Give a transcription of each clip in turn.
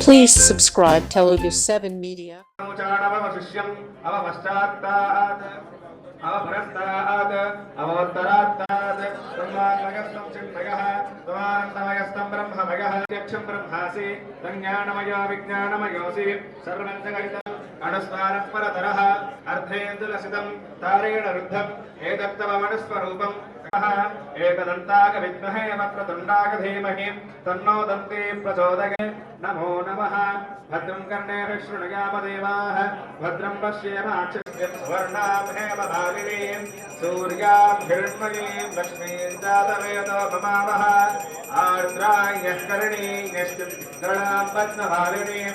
Please subscribe Telugu 7 Media. अनुस्वारः अर्धेन्दुलसितं तारेण रुद्धं एतत्तवमनुस्वरूपं एकदन्ताक विद्महे वक्रतुण्डाक धीमहि तन्नो दन्ती प्रचोदयात्। नमो नमः। भद्रं कर्णेभिः शृणुयाम देवाः भद्रं पश्येमाक्षिप्यं सुवर्णाभेम भाविनीं सूर्यां हिरण्मयीं लक्ष्मीं जातवेदो ममावः आर्द्रायः करणीयश्चिन्द्रणां पद्मभालिनीं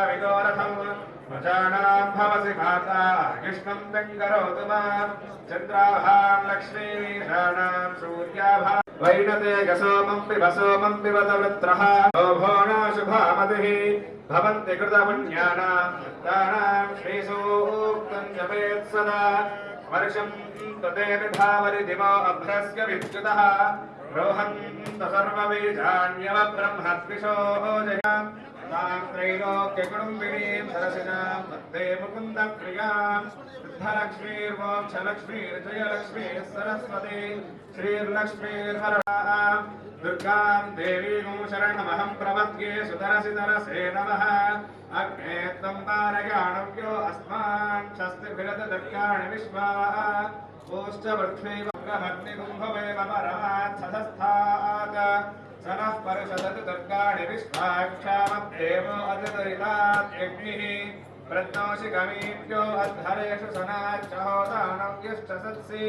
विगोरथं प्रजानां भवसि माता युष्मं करोतु मां चन्द्राभां लक्ष्मीशानां सूर्याभां वैनतेजसोमं पिबसोमं पिबत वृत्रः शोभोना शुभामतिः भवन्ति कृतपुण्यानां भक्तानां श्रीसूक्तं जपेत् सदा वर्षं तदेव धावरि दिवो अभ्रस्य विद्युतः रोहन्त सर्वबीजान्यवब्रह्मद्विषो जयाम् तां त्रैलोक्यकुटुम्बिनीं सरसिजां वन्दे मुकुन्दप्रियां सिद्धलक्ष्मीर्मोक्षलक्ष्मीर्जयलक्ष्मीः सरस्वती श्रीर्लक्ष्मीर्वरदां दुर्गां देवीं शरणमहं प्रपद्ये सुतरसितरसे नमः। अग्ने त्वं पारयाणव्यो अस्मान् शस्तिभिरतदुर्गाणि विश्वा ओश्च वृक्ष्मीवग्रहग्निकुम्भवेम परमात् सधस्थात् सनः परिषदतु दुर्गाणि विश्वाक्षामदेवो अजतरितात् यज्ञिः प्रज्ञोषि गमीभ्यो अद्धरेषु सनाच्चहोदानव्यश्च सत्सि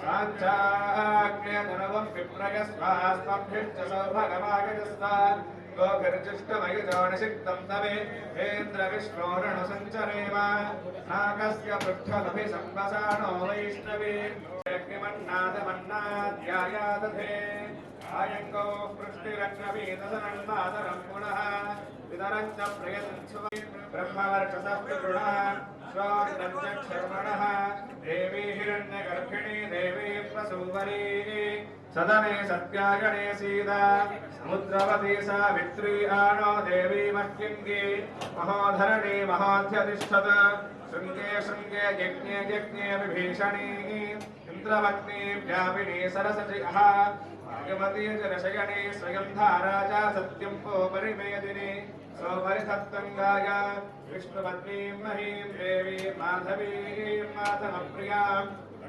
साञ्चाग्न्यतनुवं विप्रयस्वास्मभ्यश्च सौभगमागतस्व गोभिर्जुष्टमयुजोनिषिक्तं तवे हेन्द्रविष्णोरणुसञ्चरेम नाकस्य पृष्ठमभिसंवसानो वैष्णवी यज्ञमन्नादमन्नाध्यायादधे आयङ्गो पृष्टिरग्नवीतसनन्मातरं पुनः वितरं च प्रयतन्सुव ब्रह्मवर्चसः पितॄणां श्रोत्रं च क्षर्मणः देवी हिरण्यगर्भिणी देवी प्रसूवरी सदने सत्यागणे सीता समुद्रवती सावित्री आनो देवी मह्यङ्गी महोधरणी महोध्यतिष्ठत शृङ्गे शृङ्गे यज्ञे यज्ञे विभीषणी इन्द्रवत्नी व्यापिनी सरसजिः भागवती जलशयने स्वयं धाराजा सत्यं परिमेदिनी सौपरिसत्तङ्गाय विष्णुपत्नीं महीं देवीं माधवीं माधवप्रियां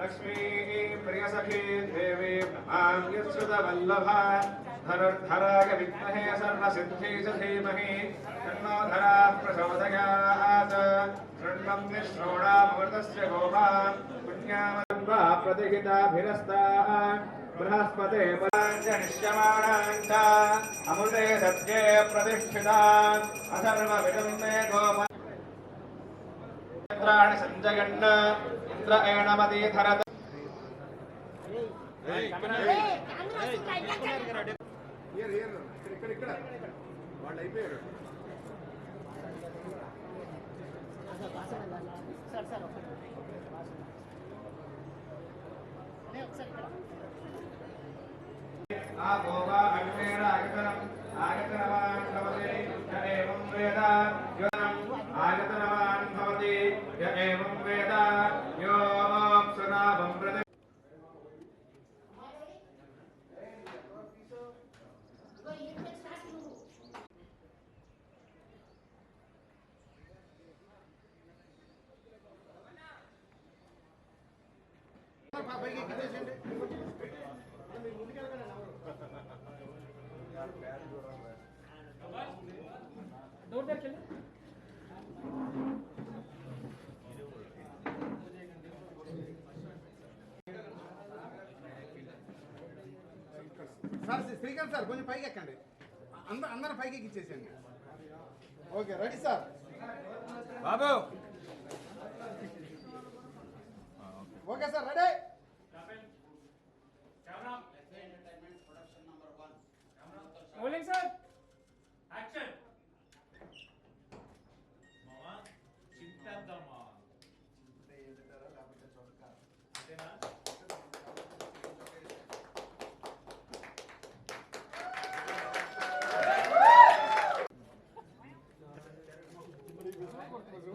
लक्ष्मीं प्रियसखीं देवीं नमां यच्छ्रुतवल्लभा धनुर्धराय विद्महे सर्वसिद्धिं च धीमहि तन्नो धराः प्रचोदयात्। शृण्वं निःश्रोणामृतस्य गोपां पुण्यामन्वा प्रतिहिताभिरस्ताः बृहस्पते निश्यमाणाञ्च अमृते सत्ये प्रतिष्ठिताम् अथर्वविदं मे गोपात्राणि सञ्जयन् इन्द्र एणमतीधरत् आगोवा अग्नेर आयतनम् आयतनवान् भवति य एवं वेद योऽयम् आयतनवान् भवति य एवं वेद योऽप्सुनाभं प्रति సార్ శ్రీకాంత్ సార్ కొంచెం పైకి ఎక్కండి అందరూ పైకి ఇచ్చేసేయండి. ఓకే రెడీ సార్ బాబు okay sir ready rolling sir action మామా చింతద్దమ్మా అంతేనా పోజు